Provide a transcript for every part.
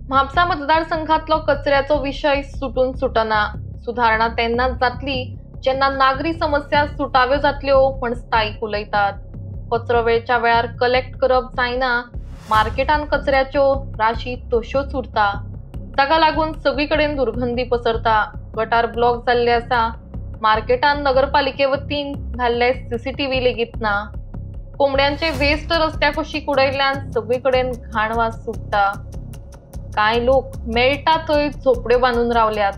म्हापसा मतदारसंघातलो कचऱ्याचो विषय सुटून सुटना. सुधारणा तेन्नाच जातली जेन्ना नागरी समस्या सुटाव्यो जातल्यो म्हण स्थायिक उलयतात. कचरो वेळच्या वेळार कलेक्ट करप जायना. मार्केटान कचऱ्याच्यो राशी तश्योच उरता. ताका लागून सगळीकडेन दुर्गंधी पसरता. गटार ब्लॉक जाल्ले आसा. मार्केटान नगरपालिके वतीन घाल्ले सीसीटीव्ही लेगीत ना. कोंबड्यांचे वेस्ट रस्त्या कुशीक उडयल्ल्यान सगळीकडेन घाण वास सुट्टा. कांय लोक मेळटा थंय झोपड्यो बांदून रावल्यात.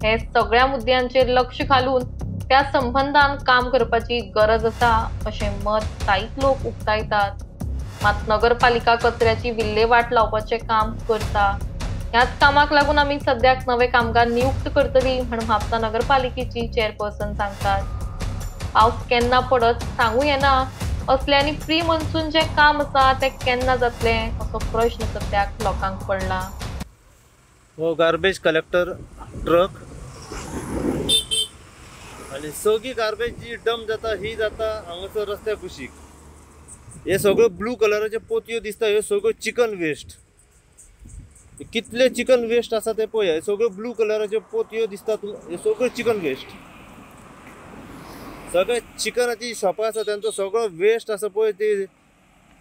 हे सगळ्या मुद्द्यांचेर लक्ष घालून त्या संबंधान काम करपाची गरज आसा अशें मत स्थायीक लोक उक्तायतात. मात नगरपालिका कचऱ्याची विल्हेवाट लावपाचें काम करता. ह्याच कामाक लागून आमी सद्याक नवे कामगार नियुक्त करतली म्हण म्हापसा नगरपालिकेची चेअरपर्सन सांगतात. पावस केन्ना पडत सांगू येना असल्यानी प्री मॉन्सून जे काम आसा ते केन्ना जातले असो प्रश्न सद्याक लोकांक पडला. हो गार्बेज कलेक्टर ट्रक आणि सगळी गार्बेज जी डंप जाता ही जाता हांगासर रस्त्या कुशीक. हे सगळ्यो ब्लू कलराचे पोतयो दिसता. ह्यो सगळ्यो चिकन वेस्ट. कितले चिकन वेस्ट आसा ते पळया. सगळ्यो ब्लू कलराचे पोतयो दिसता. हे सगळ्यो चिकन वेस्ट. सगळे चिकनाची शॉपां आसा त्यांचो सगळो वेस्ट आसा पळय ते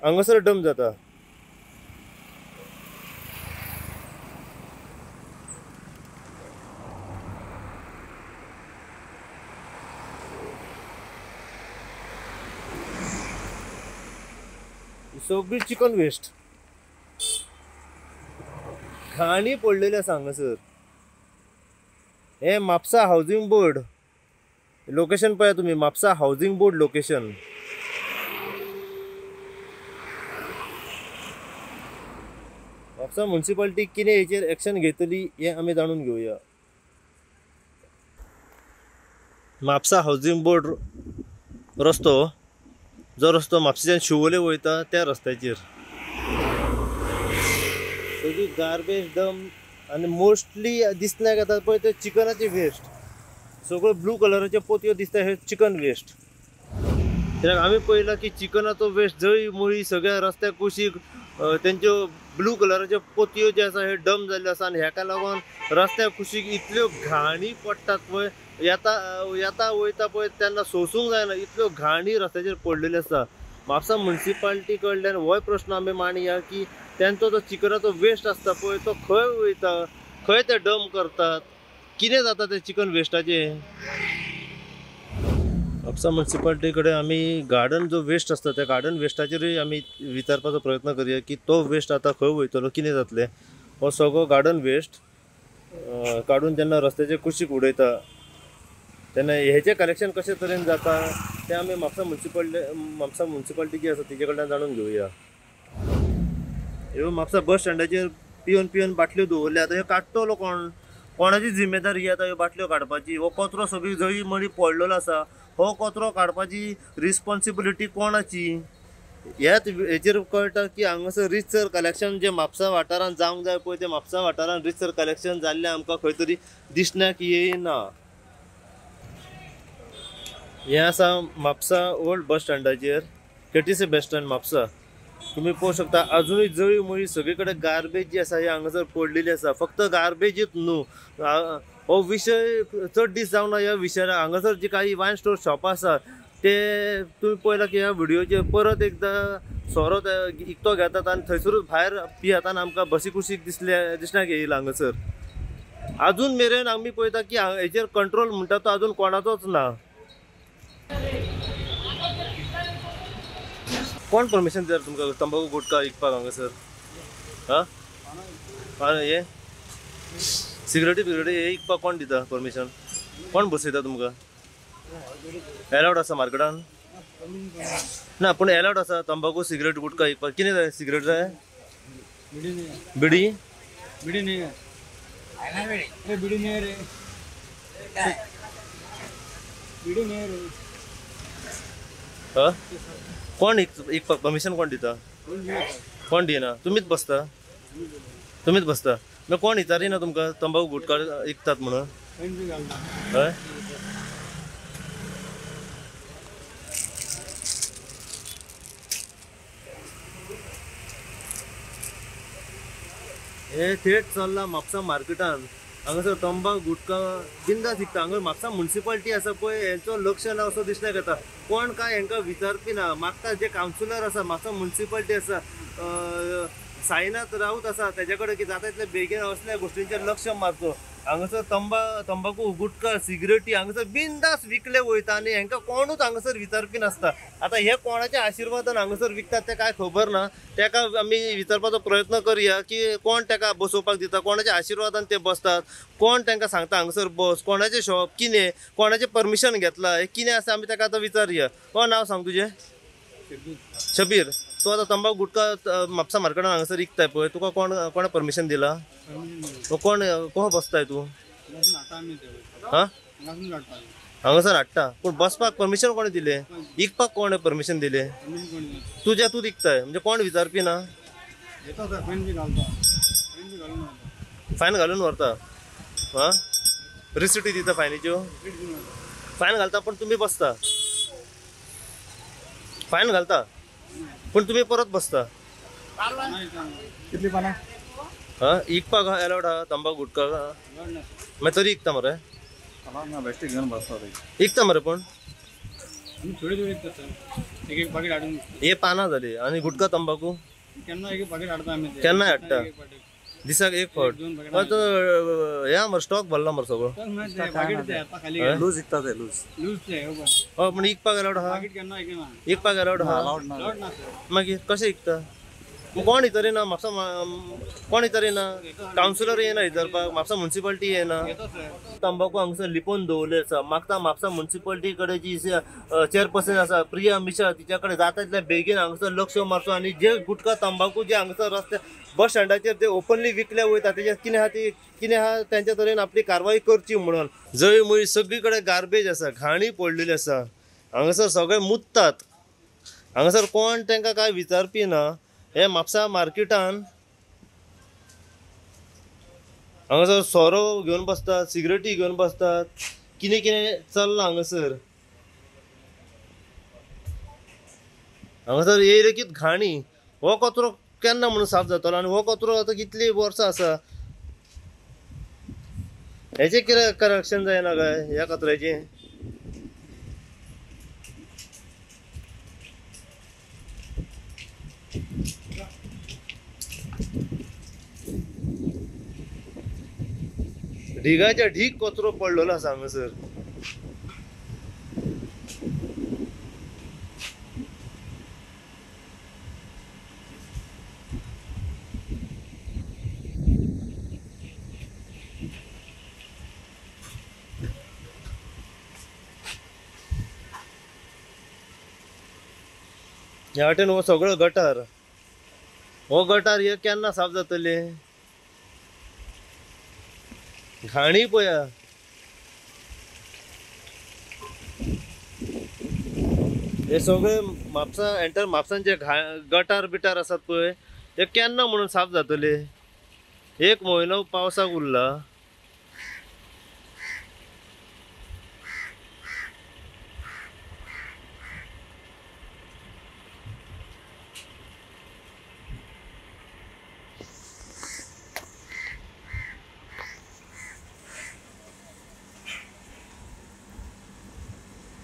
हांगासर डंप जाता. सगळी चिकन वेस्ट घाणी पडलेली आसा हांगासर. हे म्हापसा हाऊसिंग बोर्ड लोकेशन पळया तुम्ही. Mapusa housing board location. Mapusa municipality कितें हेचेर एक्शन घेतली हे आमी जाणून घेवया. म्हापसा हाऊसिंग बोर्ड रस्तो जो रस्तो म्हापशेच्यान शिवोले वयता त्या रस्त्याचेर सगळी गार्बेज डंप आणि मोस्टली दिसण्याक येता पळय ते चिकनाचे वेस्ट. सगळ्यो ब्लू कलराचे पोतयो दिसता. हे चिकन वेस्ट. कित्याक आमी पळयला की चिकनाचो वेस्ट जंय मुळी सगळ्या रस्त्या कुशीक तेंच्यो ब्लू कलराच्यो पोतयो जे आसा हे डंप जाल्ले आसा. आनी हेका लागून रस्त्या कुशीक इतल्यो घाणी पडटात पळय. येता वयता पळय तेन्ना सोसूंक जायना इतल्यो घाणी रस्त्याचेर पडलेल्यो आसा. म्हापसा म्युनिसिपालिटी कडल्यान हो प्रश्न आमी मांडया की तेंचो जो चिकनाचो वेस्ट आसता पळय तो खंय वयता, खंय ते डंप करतात, कितें जाता ते चिकन वेस्टाचे. म्हापसा म्युनिसिपालिटी कडेन आमी गार्डन जो वेस्ट आसता त्या गार्डन वेस्टाचेरूय आमी विचारपाचो प्रयत्न करूया की तो वेस्ट आतां खंय वयतलो, कितें जातलें. हो सगळो गार्डन वेस्ट काडून जेन्ना रस्त्याचे कुशीक उडयता तेन्ना हेचें कलेक्शन कशें तरेन जाता तें आमी म्हापसा म्युनिसिपालिटी जी आसा तिचे कडल्यान जाणून घेवया. ह्यो म्हापसा बस स्टँडाचेर पिवन बाटल्यो दवरल्या. आतां ह्यो काडटलो कोण? कोणाची जिम्मेदारी आतां ह्यो बाटल्यो काडपाची? हो कचरो सगळी जळी मळी पडलेलो आसा. हो कचरो काडपाची रिस्पॉन्सिबिलिटी कोणाची? ह्याच हेचेर कळटा की हांगासर रितसर कलेक्शन जे म्हापसा वाठारांत जावंक जाय पळय ते म्हापसा वाठारांत रितसर कलेक्शन जाल्लें आमकां खंय तरी दिसण्याक येयना. हें आसा म्हापसा ओल्ड बस स्टँडाचेर केटीसी बस स्टँड म्हापसा. तुम्ही पळोवंक शकता अजूनय जळी मळी सगळे कडेन गार्बेज जी आसा ही हांगासर पडलेली आसा. फक्त गार्बेजूच न्हू, हो विशय चड दीस जावना. ह्या विशयार हांगासर जी काही वायन स्टोर शॉपां आसा ते तुम्ही पळयला की ह्या व्हिडिओचेर परत एकदां सोरो इकतो घेतात आनी थंयसरूच भायर पियेताना आमकां बसी कुशीक दिसण्याक येयला. हांगासर अजून मेरेन आमी पळयता की हेचेर कंट्रोल म्हणटा तो अजून कोणाचोच ना. कोण परमिशन दिता तुमकां तंबाखू गुटखा विकपाक हांगासर? हे सिगरेटी हे विकपाक कोण दिता परमिशन? कोण बसयता तुमकां? एलावड आसा मार्केटान? ना पूण एलावड आसा तंबाखू सिगरेट गुटखा विकपाक? कितें जाय? सिगरेट जाय? बिडी? बिडी न्ही रे. बिडी न्ही रे. बिडी न्ही रे. कोण विकपाक परमिशन कोण दिता? कोण दिना? तुमीच बसता? मागीर कोण विचारिना तुमकां तंबाखू गुटखा विकतात म्हणून? हय. हे थेट चल्ला म्हापसा मार्केटान हांगासर तंबाखू गुटखा बिंदास विकता. हांगा म्हापसा म्युनिसिपालिटी आसा पळय हेंचो लक्ष ना असो दिसल्यार येता. कोण काय हेंकां विचारपी ना. मागता जे कावन्सिलर आसा म्हापसा म्युनिसिपालिटी आसा साईनाथ राऊत आसा तेजे कडेन कितें जाता तितले बेगीन असल्या गोश्टींचेर लक्ष मारचो. हांगासर तंबाखू गुटखा सिगरेटी हांगासर बिंदास विकले वयता आनी हेंकां कोणूच हांगासर विचारपी नासता. आतां हे कोणाच्या आशिर्वादान हांगासर विकतात ते काय खबर ना. तेका आमी विचारपाचो प्रयत्न करया की कोण तेका बसोवपाक दिता, कोणाच्या आशिर्वादान ते बसतात, कोण तांकां सांगता हांगासर बस, कोणाचें शॉप कितें, कोणाचें परमिशन घेतला, हे कितें आसा आमी तेका आतां विचारया. कोण नांव सांग तुजें? शबीर. तू आता तंबाखू गुटखा म्हापसा मार्केटान हांगासर विकताय पळय, तुका कोणें परमिशन दिला? कोण कसो बसताय तू? हा हांगासर हाडटा पूण बसपाक परमिशन कोणें दिलें? विकपाक कोणें परमिशन दिलें? तू विकताय म्हणजे कोण विचारपी ना? फायन घालून व्हरता. हा रिसिटी दिता फायनीच्यो? फायन घालता पण तुम्ही बसता. फायन घालता पण तुम्ही परत बसता. कितली पानां? हा विकपाक अलाउड हा तंबाखू गुटखा? मागीर तरी विकता मरे? बेश्टे घेवन बसता विकता मरे पण थोडी थोडी एक एक पाकीट हाडून हे पानां जाली आनी गुटखा तंबाखू केन्ना एक पाकीट हाडता आमी. केन्नाय हाडटा दिसाक एक फावट. हे मरे स्टॉक भरला मरे सगळो. लूज विकता ते लूज लूज ते हय पण विकपाक अलाउड हा? पाकीट केन्ना एकना विकपाक अलाउड हा? लावड ना मागीर कशें विकता? कोण इतरी ना म्हापसा कोण इतरी ना? कावन्सिलर येना विचारपाक? म्हापसा म्युनिसिपालिटी येना? तंबाखू हांगासर लिपोवन दवरले आसा. मागता म्हापसा म्युनिसिपालिटी कडेन जी चेअरपर्सन आसा प्रिया मिश्रा तिच्या कडेन जाता तितल्या बेगीन हांगासर लक्ष मारचो आनी जे गुटखा तंबाखू जे हांगासर रस्त्या बस स्टँडाचेर ते ओपनली विकले वयता तेजेर कितें आहा तेंच्या तरेन आपली कारवाई करची म्हणून. जंय मुळी सगळी कडेन गार्बेज आसा, घाणी पडलेली आसा. हांगासर सगळे मुततात. हांगासर कोण तांकां काय विचारपी ना. हे म्हापसा मार्केटान हांगासर सोरो घेवन बसतात, सिगरेटी घेवन बसतात, कितें कितें चल्लां हांगासर. हांगासर येयलेकीत घाणी. हो कचरो केन्ना म्हणून साफ जातलो आनी हो कचरो आतां कितली वर्सां आसा. हेचें कितें करक्शन जायना काय ह्या कचऱ्याचें? ढिगाच्या ढीग कचरो पडलेलो आसा हांगासर. ह्या वाटेन हो सगळो गटार. हो गटार हे केन्ना साफ जातले? घाणी पळया. हे सगळे म्हापसा म्हापसान जे गटार बिटार आसात पळय ते केन्ना म्हणून साफ जातले? एक म्हयनो पावसाक उरला.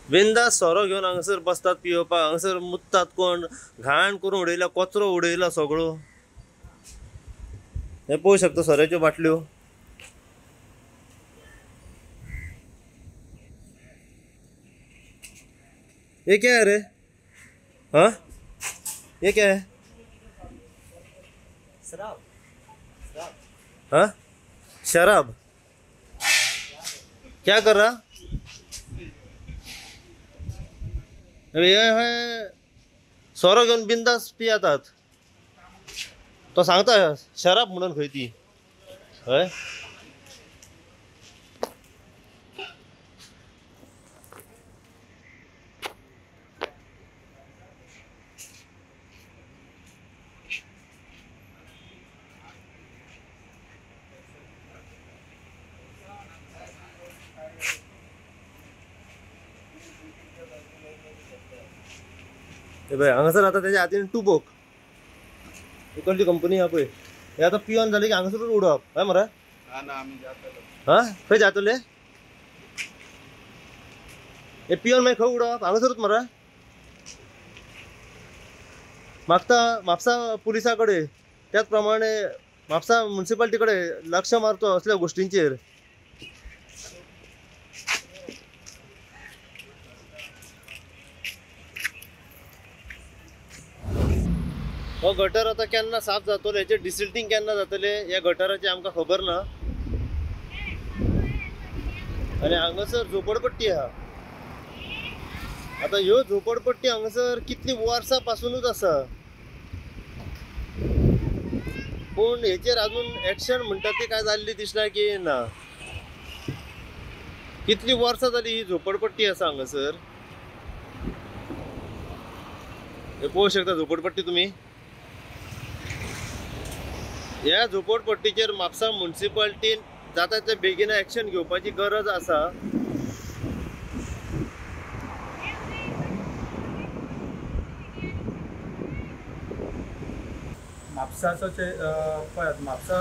बिंदास सोरो घेवन हांगासर बसतात पिवपाक. हांगासर मुततात कोण, घाण करून उडयला, कचरो उडयला सगळो. हे पळोवंक शकता सोऱ्याच्यो बाटल्यो. ये क्या है रे? हाँ ये क्या है? शराब. हाँ शराब. क्या कर रहा? हे सोरो घेवन बिंदास पियेतात. तो सांगता शराब म्हणून खंय ती. हय हे पळय हांगासर आता त्याच्या हातीन टुबोक. कसली कंपनी हा पळय. हे आता पिवन झाले की हांगासरूच उडप काय मरा हा ना आम्ही जातलो. हा खंय जातले हे पिवन मागीर खंय उडप हांगासरूच मरा म्हापसा पुलिसा कडेन त्याच प्रमाणे म्हापसा म्युन्सिपाल्टी कडेन लक्ष मारतो असल्या गोष्टींचेर. हो गटर आता केन्ना साफ जातले हेचे डिसिल्टिंग केन्ना जातले या गटराची आमकां खबर ना. आणि हांगासर झोपडपट्टी आहा. आता ह्यो झोपडपट्टी हांगासर कितली वर्सां पासूनच आसा पूण हेचेर अजून एक्शन म्हणटा ती काय जाल्ली दिसना की ना. कितली वर्सां जाली ही झोपडपट्टी आसा हांगासर. हे पळोवंक शकता झोपडपट्टी तुमी. ह्या झोपडपट्टीचेर म्हापसा म्युन्सिपाल्टीन जाता ते बेगीन एक्शन घेवपाची गरज आसा. म्हापसाचो पळयात म्हापसा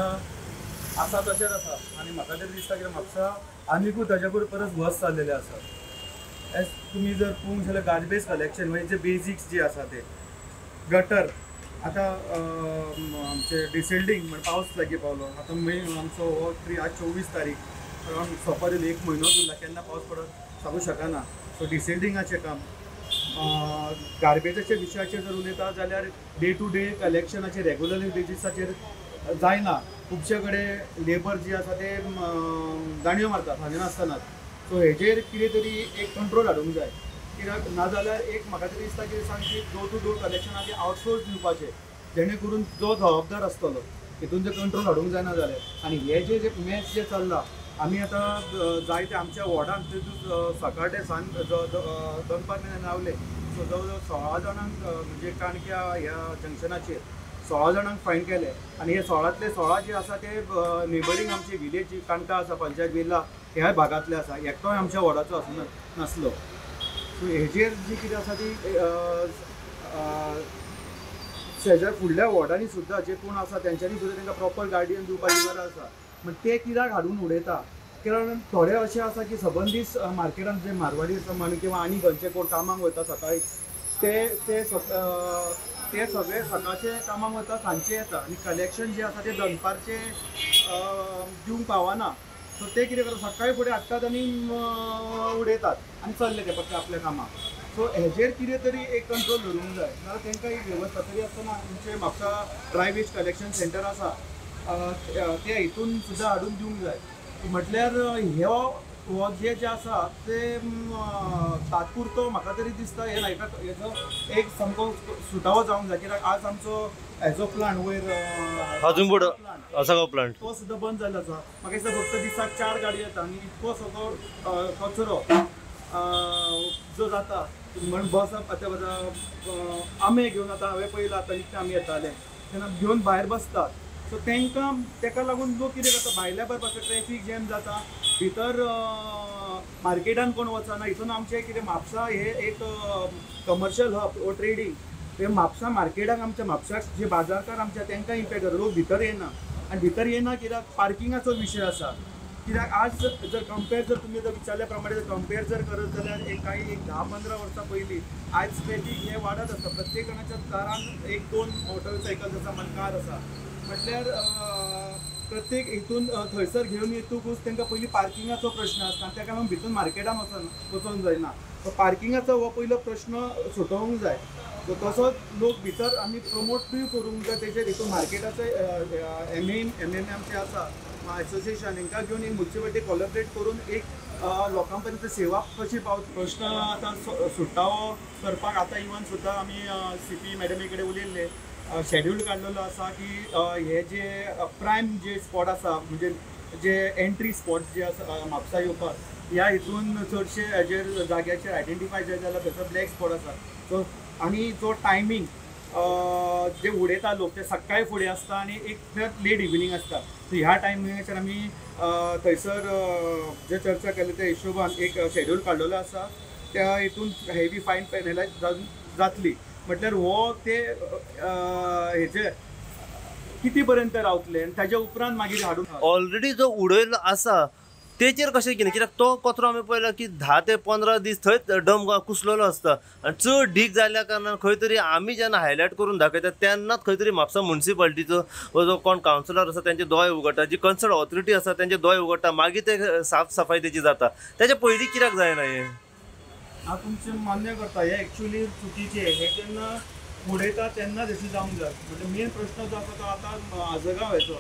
आसा तशेंच आसा आनी म्हाका तरी दिसता की म्हापसा आनिकूय ताच्या परस वर्स जाल्लेले आसा. एज तुमी जर पळोवंक जाल्यार गार्बेज कलेक्शन म्हणजे जे बेजिक्स जे आसा ते गटर आतां आमचे डिसेल्डिंग म्हणजे पावस लागीं पावलो आतां आमचो हो आज 24 तारीख अरावंड सोंपा येयली 1 म्हयनो उरला केन्ना पावस पडत सांगूं शकना. सो डिसेल्डिंगाचें काम गार्बेजाच्या विशयाचेर जर उलयता जाल्यार डे टू डे कलेक्शनाचेर रेग्युलर बेजिसाचेर जायना. खुबशे कडेन लेबर जे आसा ते दांडयो मारतात हाजे नासतनाच. सो हेजेर कितें तरी एक कंट्रोल हाडूंक जाय. कित्याक नाजाल्यार एक म्हाका तरी दिसता की सामकी डोर टू डोर कलेक्शनाचे आउटसोर्स दिवपाचे जेणे करून जो जबाबदार आसतलो हितून जे कंट्रोल हाडूंक जायना जाल्यार. आनी हे जे मॅच जे चल्ला आमी आतां जायते आमच्या वॉर्डान सकाळ ते सांज दनपार मेरेन रावले. सो जवळ जवळ 16 जाणांक म्हणजे काणक्या ह्या जंक्शनाचेर 16 जाणांक फायन केले. आनी हे 16तले 16 जे आसा ते नेबरींग आमचे विलेज जी काणका आसा पंचायत वेल्ला ह्या भागांतले आसा. एकटोय आमच्या वॉर्डाचो नासलो. सो हेजेर जी कितें आसा ती शेजार फुडल्या वॉर्डांनी सुद्दां जे कोण आसा तेंच्यांनी सुद्दां तांकां प्रॉपर गार्डियन दिवपाची गरज आसा. पण ते कित्याक हाडून उडयता कारण थोडे अशे आसा की सबंदीत मार्केटान जे मारवाडी आसा म्हण किंवा आनी खंयचे कोण कामाक वता सकाळी ते सगळे सकाळचे कामाक वता सांजचे येता आनी कलेक्शन जे आसा ते दनपारचे दिवंक पावना. सो ते कितें करता सकाळी फुडें हाडटात आनी उडयतात आनी चल्ले ते फक्त आपल्या कामाक. सो हेजेर कितें तरी एक कंट्रोल धरूंक जाय. नाजाल्यार तांकां एक वेवस्था तरी आसतना आमचे Mapusa dry waste collection centre आसा ते हितून सुद्दां हाडून दिवंक जाय. म्हटल्यार हो जे आसा ते तात्पुरतो म्हाका तरी दिसता हे हेजो एक सामको सुटावो जावंक जाय. कित्याक आज आमचो हेजो प्लांट वयर अजून असा प्लांट तो सुद्दां बंद जाल्लो आसा. म्हाका दिसता फक्त दिसाक 4 गाडी येता आनी इतको सगळो कचरो जो जाता म्हण बस आतां आंबे घेवन आतां हांवें पयला आतां निकते आमी येताले तेन्ना घेवन भायर बसतात. सो ताका लागून लोक कितें करता भायल्या भायर बसता ट्रॅफीक जॅम जाता भितर मार्केटान कोण वचना. हितून आमचें कितें म्हापसा हे एक कमर्शियल हब वो ट्रेडींग हे म्हापसा मार्केटाक आमच्या म्हापशाक जे बाजारकार आमच्या तांकां इम्पॅक्ट जाता. लोक भितर येना आनी भितर येना कित्याक पार्किंगाचो विशय आसा. कित्याक आज जर कंपेर जर तुमी जर विचारल्या प्रमाणे जर कंपेर जर करत जाल्यार एक 10-15 वर्सां पयलीं आयज ट्रॅफीक हे वाडत आसा. प्रत्येक जाणाच्या दारान 1-2 मोटरसायकल आसा म्हण कार आसा. म्हटल्यार प्रत्येक हितून थंयसर घेवन येतकूच तांकां पयलीं पार्किंगाचो प्रश्न आसता ताका लागून भितून मार्केटान वचोंक जायना. सो पार्किंगाचो हो पयलो प्रश्न सुटोवंक जाय. सो तसोच लोक भितर आमी प्रमोटूय करूंक जाय. तेजेर हितून मार्केटाचो एम आमचे आसा एसोसिएशन हांकां घेवन एक म्युन्सिपालिटी कोलॅबरेट करून एक लोकां पर्यंत सेवा कशी पावता प्रश्न आतां सुटावो करपाक आतां इवन सुद्दां आमी CP मॅडमी कडेन उलयल्ले शेड्यूल काडलेलो आसा की हे जे प्रायम जे स्पॉट आसा म्हणजे जे एंट्री स्पॉट्स जे आसा म्हापसा येवपाक ह्या हितून चडशे हेजेर जाग्याचेर आयडेंटिफाय जाय जाल्यार थंयसर ब्लॅक स्पॉट आसा. सो आनी जो टायमींग जे उडयता लोक ते सकाळी फुडें आसता आनी एक लेट इवनिंग आसता. सो ह्या टायमिंगाचेर आमी थंयसर जे चर्चा केले त्या हिशोबान एक शेड्यूल काडलेलो आसा. त्या हितून हेवी फायन पेनलायज जातली. म्हटल्यार हो ते हेजे किती पर्यंत रावतले आनी ताच्या उपरांत मागीर हाडून ऑलरेडी जो उडयलो आसा तेचेर कशें कितें, कित्याक तो कचरो आमी पळयला की 10 ते 15 दीस थंयच डंप कुसलेलो आसता आनी चड ढीग जाल्ल्या कारणान खंय तरी आमी जेन्ना हायलायट करून दाखयतात तेन्नाच खंय तरी म्हापसा म्युनिसिपालिटीचो हो जो कोण कावन्सिलर आसा तेंचे दोळे उगडटा, जी कन्सर्न ऑथॉरिटी आसा तेंचे दोळे उगडटा, मागीर ते साफ सफाई तेची जाता. तेच्या पयलीं कित्याक जायना हें? हांव तुमचें मान्य करता, हे एक्चुअली चुकीचें. हे जेन्ना उडयता तेन्नाच अशें जावंक जाय. म्हणजे मेन प्रश्न जो आसा तो आतां आजगांव हेचो.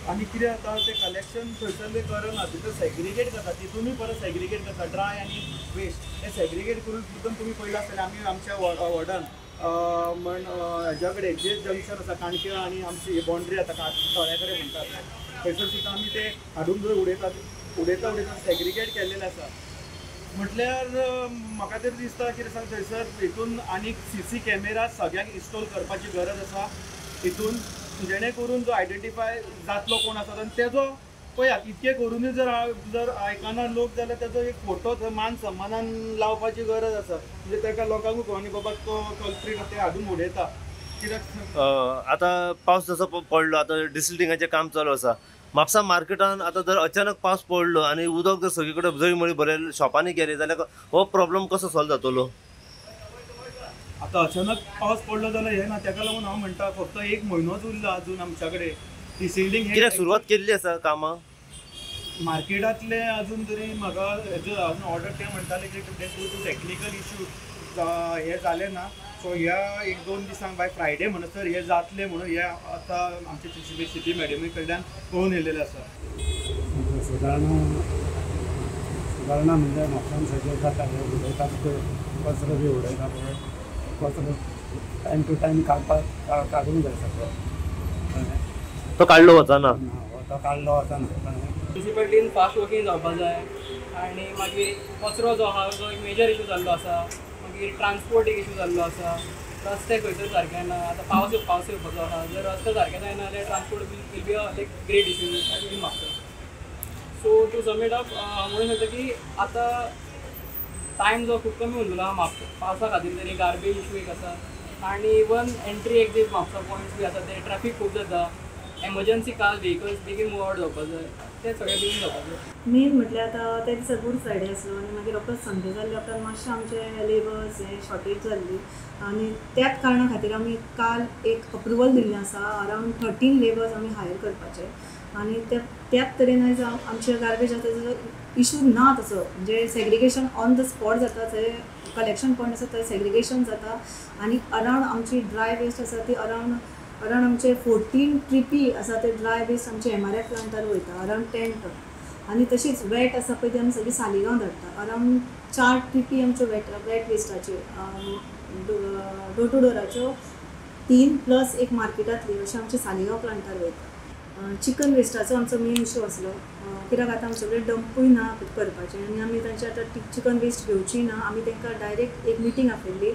आनी कितें जाता ते कलेक्शन थंयसरले करना, तितून सेग्रिगेट करता, तितूनय परत सेग्रिगेट करता, ड्राय आनी वेस्ट. हे सेग्रिगेट करून तितून तुमी पळयलां आसतलें आमी आमच्या वॉर्डान म्हण हेज्या कडेन जे जंक्शन आसा काणके आनी आमची बाउंड्री आसा तळ्या कडेन म्हणटात थंयसर सुद्दां आमी ते हाडून जर उडयता सेग्रिगेट केल्लेले आसा. म्हटल्यार म्हाका तरी दिसता कितें सांग थंयसर हितून आनीक CC कॅमेरा सगळ्यांक इन्स्टॉल करपाची गरज आसा हितून, जेणे करून जो आयडेंटिफाय जातलो कोण आसा आनी तेजो पळयात इतके करूनय जर आयकना लोक जाल्यार तेजो एक फोटो थंय मान सन्मानान लावपाची गरज आसा. म्हणजे ताका लोकांकूय कळनी बाबा तो कल्प्रीट ते हाडून उडयता. कित्याक आतां पावस जसो पडलो, आतां डिसिल्टिंगाचें काम चालू आसा. म्हापसा मार्केटान आतां जर अचानक पावस पडलो आनी उदक जर सगळे कडेन जळमळी भरेल शॉपांनी गेले जाल्यार हो प्रॉब्लेम कसो सॉल्व जातलो? आतां अचानक पावस पडलो जाल्यार हें ना, ताका लागून हांव म्हणटा फक्त 1 म्हयनोच उरला अजून आमच्या कडेन डिसिल्डिंग. कित्याक सुरवात केल्ली आसा कामां मार्केटांतले अजून तरी म्हाका हेजो अजून ऑर्डर ते म्हणटाले की टॅक्निकल इश्यू हे जाले ना. सो ह्या 1-2 दिसांक बाय फ्रायडे म्हणसर हे जातले म्हणून हे आतां आमचे सिटी मॅडमी कडल्यान कळून येयलेलें आसा. सुदारणा म्हणजे म्हापसान सगळे जाता हे उडयतात पळय कचरो बी उडयता पळय कचरो टायम टू टायम काडूंक जाय सगळो. तो काडलो वचना, तो काडलो वचना. म्युनिसिपालिटीन फास्ट वर्किंग जावपाक जाय आनी मागीर कचरो जो आहा तो एक मेजर इशू जाल्लो आसा. मागीर ट्रान्सपोर्ट एक इशू जाल्लो आसा. रस्ते खंयसर सारके ना. आतां पावस येवपाचो आहा, जर रस्ते सारके जायना जाल्यार transport will be like great issue in Mapusa. So to sum it up म्हणून सांगता की आतां टायम जो खूब कमी उरलो आहा म्हापसा पावसा खातीर तरी गार्बेज इशू एक आसा आनी even entry exit Mapusa points बी आसा ते ट्रॅफिक खूब जाता. एमर्जन्सी कार व्हेकल्स बेगीन मूव आवट जावपाक जाय, ते सगळें बेगीन जावपाक जाय. मेन म्हटल्यार आतां त्या दिसा गूड फ्रायडे आसलो आनी मागीर रोखडोच संडे जाल्ले उपरांत मातशें आमचे लेबर्स हे शॉर्टेज जाल्ली आनी त्याच कारणां खातीर आमी काल एक अप्रुवल दिल्लें आसा अरावंड 13 लेबर्स आमी हायर करपाचे. आनी त्याच तरेन आयज आमचे गार्बेज आसा तेजो इशू ना तसो, म्हणजे सेग्रिगेशन ऑन द स्पॉट जाता. थंय कलेक्शन पॉयंट आसा थंय सेग्रिगेशन जाता आनी अरावंड आमची ड्राय वेस्ट आसा ती अरावंड आमचे 14 ट्रिपी आसा ते ड्राय वेस्ट आमचे MRF प्लांटार वयता अरावंड 10 टन. आनी तशीच वेट आसा पळय ती आमी सगळी सालिगांव धाडटा. अरावंड 4 ट्रिपी आमच्यो वेट वेस्टाच्यो डोर टू डोराच्यो 3 प्लस एक मार्केटांतली अशें आमचे सालिगांव प्लांटार वयता. चिकन वेस्टाचो आमचो मेन इशू आसलो कित्याक आतां आमचे कडेन डंपूय ना करपाचें आनी आमी तांचे आतां चिकन वेस्ट घेवची ना. आमी तांकां डायरेक्ट एक मिटींग आपयल्ली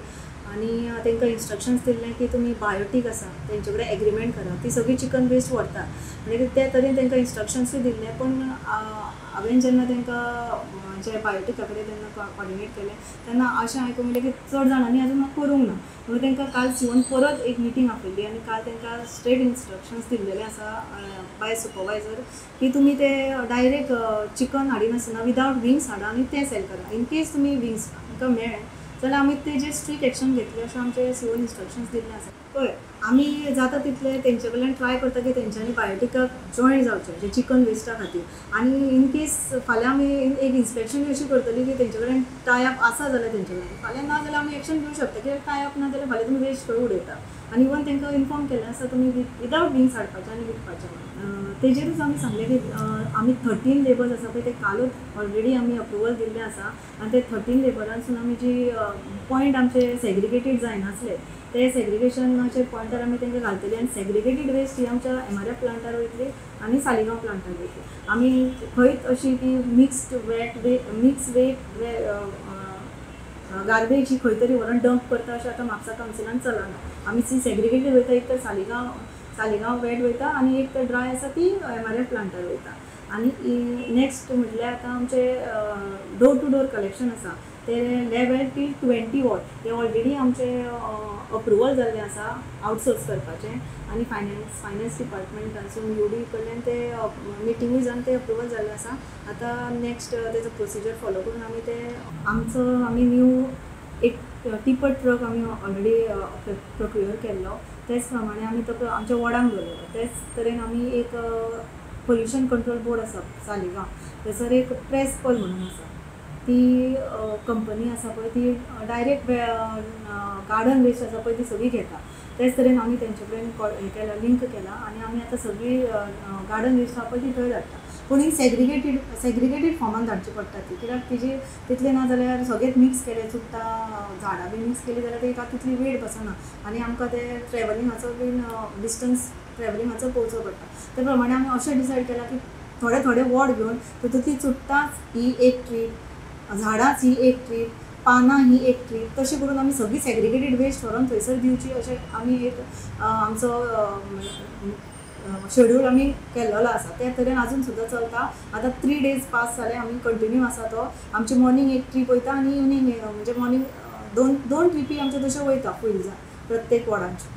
आनी तांकां इन्स्ट्रक्शन्स दिल्लें की तुमी बायोटीक आसा तेंचे कडेन एग्रीमेंट करा, ती सगळी चिकन वेस्ट व्हरता. म्हणजे ते तरेन तांकां इन्स्ट्रक्शन्सूय दिल्ले. पण हांवें जेन्ना तांकां जे बायोटीका कडेन तेन्ना कॉर्डिनेट केलें तेन्ना अशें आयकूंक मेळ्ळें की चड जाणांनी आजून करूंक ना. म्हणून तांकां काल येवन परत एक मिटींग आपयल्ली आनी काल तांकां स्ट्रेट इन्स्ट्रक्शन्स दिल्लेले आसा बाय सुपरवायझर की तुमी ते डायरेक्ट चिकन हाडिनासतना विदावट विंग्स हाडा आनी ते सेल करा. इन केस तुमी विंग्स तांकां मेळ्ळे जाल्यार आमी तेजे स्ट्रिक्ट एक्शन घेतली अशें आमचे CO इन्स्ट्रक्शन्स दिल्ले आसा. पळय आमी जाता तितले तेंचे कडल्यान ट्राय करता की तेंच्यांनी बायोटिकाक जॉयन जावचें जे चिकन वेस्टा खातीर. आनी इन केस फाल्यां आमी एक इन्स्पेक्शन अशी करतली की तेंचे कडेन टायअप आसा जाल्यार तेंचे कडेन फाल्यां ना जाल्यार आमी एक्शन घेवंक शकता की टायअप ना जाल्यार फाल्यां तुमी वेस्ट खंय उडयता. आनी इवन तांकां इन्फॉर्म केलें आसा तुमी विदावट विंग्स हाडपाचें आनी विकपाचें. तेजेरूच आमी सांगलें की आमी 13 लेबर्स आसा पळय ते कालूच ऑलरेडी आमी अप्रुवल दिल्लें आसा आनी ते 13 लेबरांसून आमी जी पॉयंट आमचे सेग्रिगेटेड जायनासले ते सेग्रिगेशनाचे पॉयंटार आमी तांकां घालतली आनी सेग्रिगेटेड वेस्ट ही आमच्या MRF प्लांटार वयतली आनी सालिगांव प्लांटार वयतली. आमी खंयच अशी की मिक्स वेट गार्बेज ही खंय तरी व्हरून डंप करता अशें आतां म्हापसा कावन्सिलान चलना. आमी सी सेग्रिगेटेड वयता, एक तर सालिगांव वेट वयता आनी एक तर ड्राय आसा ती MRF प्लांटार वयता. आनी नेक्स्ट म्हटल्यार आतां आमचे डोर टू डोर कलेक्शन आसा ते 11 ते 20 वॉट ते ऑलरेडी आमचे अप्रुवल जाल्ले आसा आउटसोर्स करपाचें आनी फायनान्स डिपार्टमेंटासून UD कडल्यान ते मिटिंगूय जावन ते अप्रुवल जाल्ले आसा. आतां नेक्स्ट तेजो प्रोसिजर फॉलो करून आमी न्यू एक टिपर ट्रक आमी ऑलरेडी प्रोक्युअर केल्लो. तेच प्रमाणे आमी तो आमच्या वॉर्डांक दवरलेलो. तेच तरेन आमी एक पोल्युशन कंट्रोल बोर्ड आसा सालिगांव, थंयसर एक प्रेस पॉल म्हणून आसा. ती कंपनी आसा पळय ती डायरेक्ट गार्डन वेस्ट आसा पळय ती सगळी घेता. तेच तरेन आमी तेंचे कडेन हें केला लिंक केला आनी आमी आतां सगळी गार्डन वेस्ट आसा पळय ती थंय धाडटा. पूण ही सेग्रिगेटेड फॉर्मान धाडची पडटा ती, कित्याक तिजे तितले ना जाल्यार सगळेंच मिक्स केलें चुट्टा झाडां बी मिक्स केली जाल्यार तेका तितली वेळ बसना आनी आमकां ते ट्रॅवलिंगाचो बीन डिस्टन्स ट्रॅवलिंगाचो पळोवचो पडटा. ते प्रमाणे आमी अशें डिसायड केलां की थोडे वॉर्ड घेवन तितून ती चुट्टांच ही एक ट्रीप, झाडांच ही एक ट्रीप, पानां ही एक ट्रीप, तशें करून आमी सगळी सेग्रिगेटेड वेस्ट व्हरून थंयसर दिवची अशें आमी एक आमचो शेड्यूल आमी केल्लो आसा. त्या तरेन आजून सुद्दां चलता. आतां 3 days पास जाले आमी कंटिन्यू आसा तो. आमची मॉर्निंग एक ट्रीप वयता आनी इवनिंग म्हणजे मॉर्निंग दोन ट्रिपी आमचे तशें वयता फुलजां प्रत्येक वॉर्डांची.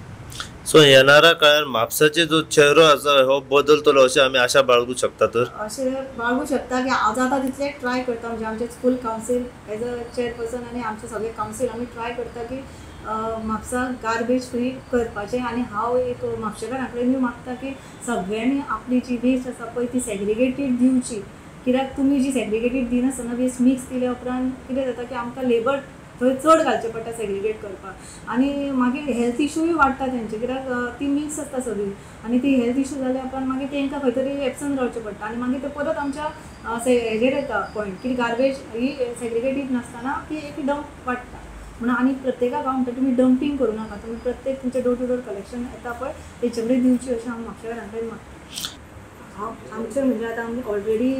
सो येणाऱ्या काळात म्हापसाचे जो चेहरो आसा हो बदलतलो अशें आमी आशा बाळगूंक शकता. तर अशें बाळगूंक शकता की हांव जाता तितले ट्राय करता, म्हणजे आमचे school council as a chairperson आनी आमचे सगळे कावन्सील आमी ट्राय करता की म्हापसा गार्बेज फ्री करपाचें. आनी हांव एक म्हापशेकारां कडेन मागता की सगळ्यांनी आपली जी वेस्ट आसा पळय ती सेग्रिगेटेड दिवची. कित्याक तुमी जी सेग्रिगेटेड दिनासतना वेस्ट मिक्स दिल्या उपरांत कितें जाता की आमकां लेबर थंय चड घालचें पडटा सेग्रिगेट करपाक आनी मागीर हेल्थ इश्यूय वाडटा तेंचे, कित्याक ती मिक्स आसता सगळी आनी ती हेल्थ इश्यू जाल्या उपरांत मागीर तेंकां खंय तरी एबसंट रावचें पडटा आनी मागीर ते परत आमच्या हेजेर येता पॉयंट की गार्बेज ही सेग्रिगेटेड नासतना ती एक डंप वाडटा. म्हणून आनी प्रत्येकाक हांव म्हणटा तुमी डंपींग करूं नाका, तुमी प्रत्येक तुमचें डोर टू डोर कलेक्शन येता पळय तेचे कडेन दिवची अशें हांव म्हापशेकारां कडेन मागता. आमचें म्हणजे आतां आमी ऑलरेडी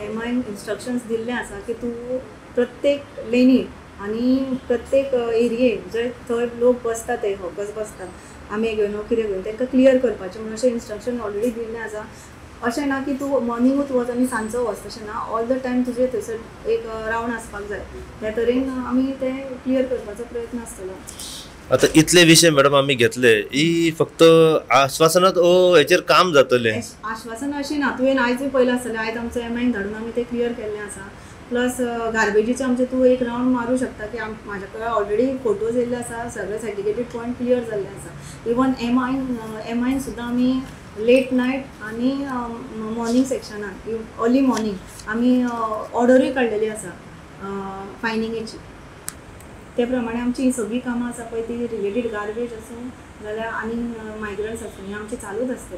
MI इन्स्ट्रक्शन्स दिल्ले आसा की तूं प्रत्येक लेनी आनी प्रत्येक एरियेक जंय थंय लोक बसता ते हॉकर्स बसतात आमे घेवन कितें घेवन तांकां क्लियर करपाचें म्हणून अशें इन्स्ट्रक्शन ऑलरेडी दिल्लें आसा. अशें ना की तूं मॉर्निंगूच वच आनी सांजचो वच, तशें ना. ऑल द टायम तुजें थंयसर एक रावंड आसपाक जाय. त्या तरेन आमी तें क्लियर करपाचो प्रयत्न आसतलो. आता इतले विषय मॅडम आमी घेतले, ही फक्त आश्वासनात हेचेर काम जातलें? आश्वासन अशी ना. तुवें आयजूय पयलें आसतलें, आयज आमचो MI धाडून आमी तें क्लियर केल्लें आसा. प्लस गार्बेजीचे आमचे तूं एक रावंड मारूं शकता की म्हाजे कडेन ऑलरेडी फोटोज येयल्ले आसा, सगळे सेग्रिगेटेड पॉयंट क्लियर जाल्ले आसा. इवन MI सुद्दां आमी लेट नायट आनी मॉर्निंग सेक्शनान अर्ली मॉर्निंग आमी ऑर्डरूय काडलेली आसा फायनिंगेची. ते प्रमाणे आमची ही सगळी कामां आसा पळय ती रिलेटेड गार्बेज आसूं जाल्यार आनी मायग्रंट्स आसूं ही आमची चालूच आसतली.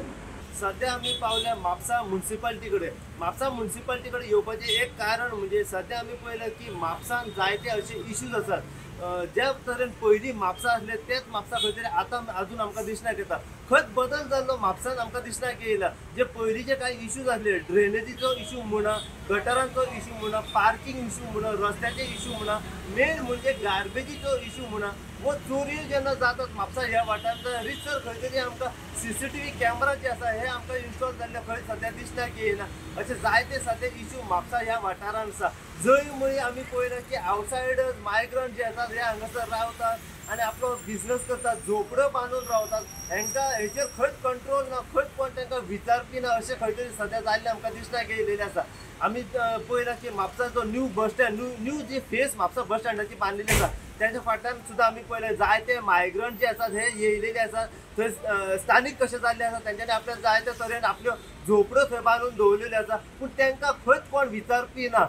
सध्या आमी पावल्या म्हापसा म्युन्सिपालिटी कडेन. म्हापसा म्युन्सिपालिटी कडेन येवपाचें एक कारण म्हणजे सध्या आमी पळयलें की म्हापसान जायते अशे इश्यूज आसात. ज्या तरेन पयलीं म्हापसा आसले तेच म्हापसा खंय तरी आतां आजून आमकां दिसण्यात येता. खंयच बदल जाल्लो म्हापसान आमकां दिसण्यात येयला. जे पयलींचे कांय इश्यूज आसले, ड्रेनेजीचो इश्यू म्हणा, गटरांचो इश्यू म्हणा, पार्किंग इश्यू म्हणा, रस्त्याचे इश्यू म्हणा, मेन म्हणजे गार्बेजीचो इश्यू म्हणा, वो चोरी जेन्ना जातात म्हापसा ह्या वाठारांत रितसर खंय तरी आमकां CCTV कॅमेरा जे आसा हे आमकां इन्स्टॉल जाल्ले खंय सद्या दिसण्यात येयना. अशे जायते सद्या इश्यू म्हापसा ह्या वाठारांत आसा. जंय मुळे आमी पळयलें की आवटसायडर्स मायग्रंट जे आसात हे हांगासर रावतात आनी आपलो बिझनस करतात, झोपड्यो बांदून रावतात. हेंकां हेचेर खंयच कंट्रोल ना, खंयच कोण तांकां विचारपी ना अशें खंय तरी सद्या जाल्लें आमकां दिसण्यात येयलेलें आसा. आमी पळयलां की म्हापसा जो न्यू बस स्टँड न्यू जी फेस म्हापसा बस स्टँडाची बांदलेली आसा त्याच्या फाटल्यान सुद्दां आमी पळयलें जायते मायग्रंट जे आसात हे येयलेले आसात. थंय स्थानीक कशे जाल्ले आसा तेंच्यांनी आपल्या जायते तरेन आपल्यो झोपड्यो थंय बांदून दवरलेल्यो आसा. पूण तांकां खंयच कोण विचारपी ना.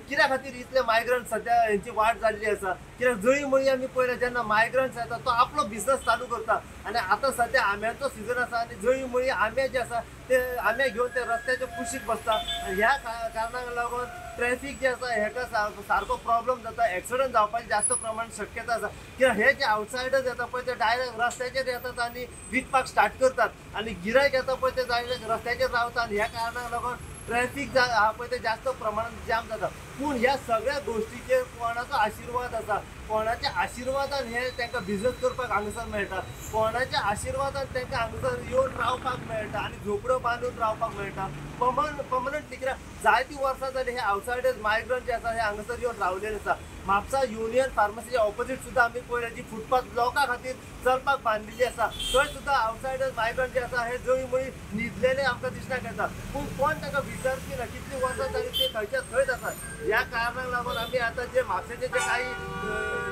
कित्या खातीर इतले मायग्रंट सद्या हेंची वाड जाल्ली आसा? कित्याक जंय मळी आमी पळयलें जेन्ना मायग्रंट्स येता तो आपलो बिझनस चालू करता आनी आतां सद्या आंब्याचो सिजन आसा आनी जंय मळी आंबे जे आसा ते आंबे घेवन ते रस्त्याच्या कुशीक बसता. ह्या कारणाक लागून ट्रॅफिक जे आसा हेका सारको प्रॉब्लेम जाता. एक्सिडंट जावपाची जास्त प्रमाण शक्यता आसा. कित्याक हे जे आवटसायडर्स येता पळय ते डायरेक्ट रस्त्याचेर येतात आनी विकपाक स्टार्ट करतात आनी गिरायक येता पळय ते डायरेक्ट रस्त्याचेर रावतात आनी ह्या कारणाक लागून ट्रॅफिक हा पळय ते जास्त प्रमाणात जाम जाता. पूण ह्या सगळ्या गोश्टीचेर कोणाचो आशिर्वाद आसा? कोणाच्या आशिर्वादान हे तांकां बिझनस करपाक हांगासर मेळटा. कोणाच्या आशिर्वादान तांकां हांगासर येवन रावपाक मेळटा आनी झोपड्यो बांदून रावपाक मेळटा. पर्मनंटली कित्याक जायतीं वर्सां जाली हे आवटसायडर्स मायग्रंट जे आसा हे हांगासर येवन रावलेले आसा. म्हापसा युनियन फार्मसीच्या ऑपोजीट सुद्दां आमी पळयलें जी फुटपाथ लोकां खातीर चलपाक बांदिल्ली आसा. थंय सुद्दां आवटसायडर्स मायग्रंट जे आसा हे जळी मळी न्हिदलेले आमकां दिसण्याक येता. पूण कोण ताका विचारची ना कितलीं वर्सां जाली ते खंयच्या थंयच आसात. ह्या कारणाक लागून आमी आतां जे म्हापशेचे जे काही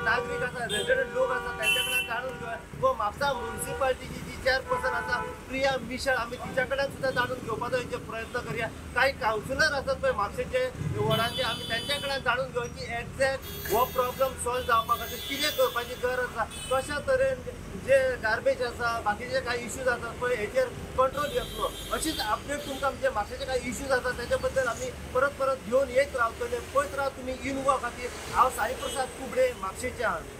नागरीक आसा रेजिडेंट लोक आसा त्यांच्या कडल्यान जाणून घेवया व म्हापसा म्युनिसिपालिटीची जी चेअरपर्सन आसा प्रिया मिशळ आमी तिच्या कडल्यान सुद्दां जाणून घेवपाचो हेचे प्रयत्न करूया. काही कावन्सिलर आसात पळय म्हापशेचे वॉर्डाचे आमी त्यांच्या कडल्यान जाणून घेवया की एक्झॅक्ट हो प्रॉब्लम सॉल्व जावपा खातीर कितें करपाची गरज आसा. कशा तरेन जे गार्बेज आसा बाकीचे काही इश्यूज आसात पळय हेचेर कंट्रोल येतलो. अशीच अपडेट तुमकां म्हणजे म्हापशेचे काही इश्यूज आसात त्याच्या बद्दल आमी परत परत घेवन येत रावतले. पळयत राव तुमी इन गोवा खातीर. हांव साई प्रसाद कुबडे म्हापशेच्यान.